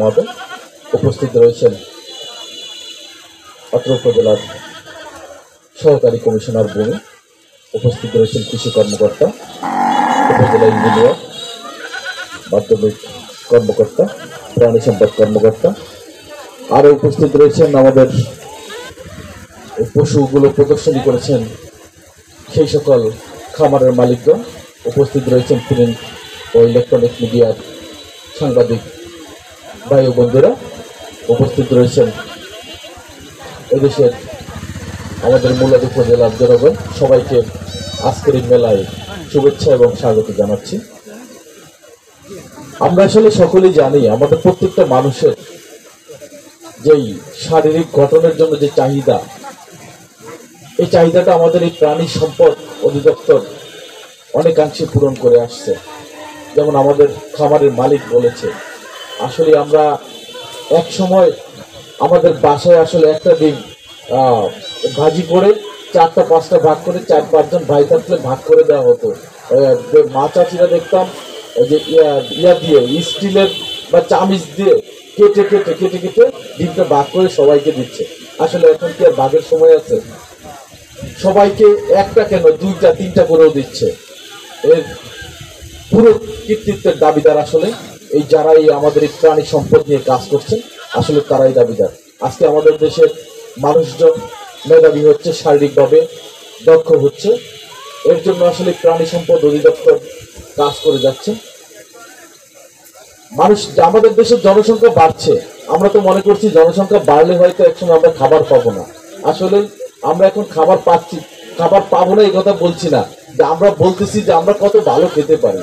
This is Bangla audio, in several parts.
মহোদয়, উপস্থিত রয়েছেন অত্র উপজেলার সহকারী কমিশনার ভূমি, উপস্থিত রয়েছেন কৃষি কর্মকর্তা, উপজেলা ইঞ্জিনিয়ার, মাধ্যমিক কর্মকর্তা, প্রাণী সম্পদ কর্মকর্তা, আরও উপস্থিত রয়েছেন আমাদের পশুগুলো প্রদর্শনী করেছেন সেই সকল খামারের মালিকগণ, উপস্থিত রয়েছেন প্রিন্ট ও ইলেকট্রনিক মিডিয়ার সাংবাদিক ভাই ও বন্ধুরা, উপস্থিত রয়েছেন এদেশের আমাদের মুলাদ উপজেলার জনগণ। সবাইকে আজকের এই মেলায় শুভেচ্ছা এবং স্বাগত জানাচ্ছি। আমরা আসলে সকলেই জানি আমাদের প্রত্যেকটা মানুষের যেই শারীরিক গঠনের জন্য যে চাহিদা, এই চাহিদাটা আমাদের এই প্রাণী সম্পদ অধিদপ্তর অনেকাংশে পূরণ করে আসছে। যেমন আমাদের খামারের মালিক বলেছে, আসলে আমরা এক সময় আমাদের বাসায় আসলে একটা ডিম ভাজি করে 4-5টা ভাগ করে 4-5 জন ভাই থাকলে ভাগ করে দেওয়া হতো। মা চাচিরা দেখতাম যে ইয়া দিয়ে স্টিলের বা চামিচ দিয়ে কেটে কেটে কেটে কেটে ডিমটা ভাগ করে সবাইকে দিচ্ছে। আসলে এখন কি আর ভাগের সময় আছে? সবাইকে একটা কেন 2টা-3টা করেও দিচ্ছে। এর পুরো কৃতিত্বের দাবিদার আসলে এই যারাই আমাদের এই প্রাণী সম্পদ নিয়ে কাজ করছেন, আসলে তারাই দাবিদার। আজকে আমাদের দেশের মানুষজন মেধাবী হচ্ছে, শারীরিকভাবে দক্ষ হচ্ছে, এর জন্য আসলে প্রাণী সম্পদ অধিদপ্তর কাজ করে যাচ্ছে। মানুষ, আমাদের দেশের জনসংখ্যা বাড়ছে, আমরা তো মনে করছি জনসংখ্যা বাড়লে হয়তো একসময় আমরা খাবার পাবো না। আসলে আমরা এখন খাবার পাচ্ছি, খাবার পাবো না এই কথা বলছি না, যে আমরা বলতেছি যে আমরা কত ভালো খেতে পারি,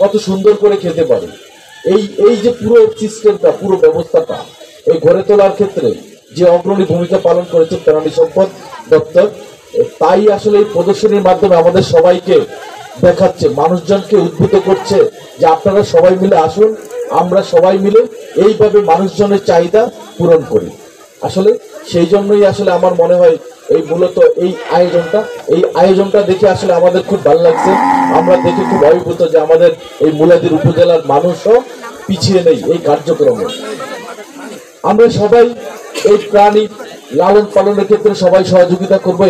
কত সুন্দর করে খেতে পারি। এই যে পুরো সিস্টেমটা, পুরো ব্যবস্থাটা এই গড়ে তোলার ক্ষেত্রে যে অগ্রণী ভূমিকা পালন করেছে প্রাণী সম্পদ দপ্তর, তাই আসলে এই প্রদর্শনীর মাধ্যমে আমাদের সবাইকে দেখাচ্ছে, মানুষজনকে উদ্বুদ্ধ করছে যে আপনারা সবাই মিলে আসুন, আমরা সবাই মিলে এইভাবে মানুষজনের চাহিদা পূরণ করি। আসলে সেই জন্যই আসলে আমার মনে হয় এই মূলত এই আয়োজনটা দেখে আসলে আমাদের খুব ভালো লাগছে। আমরা দেখে খুব অভিভূত যে আমাদের এই মুলাদীর উপজেলার মানুষও পিছিয়ে নেই এই কার্যক্রমে। আমরা সবাই এই প্রাণী লালন পালনের ক্ষেত্রে সবাই সহযোগিতা করব,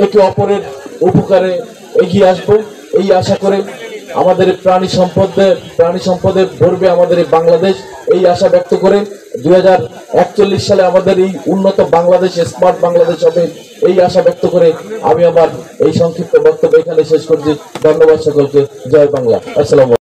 একে অপরের উপকারে এগিয়ে আসবো, এই আশা করে আমাদের প্রাণী সম্পদের ভরবে আমাদের এই বাংলাদেশ, এই আশা ব্যক্ত করে 2041 সালে আমাদের এই উন্নত বাংলাদেশ, স্মার্ট বাংলাদেশ হবে, এই আশা ব্যক্ত করে আমি আমার এই সংক্ষিপ্ত বক্তব্য এখানে শেষ করছি। ধন্যবাদ সকলকে। জয় বাংলা। আসসালামু আলাইকুম।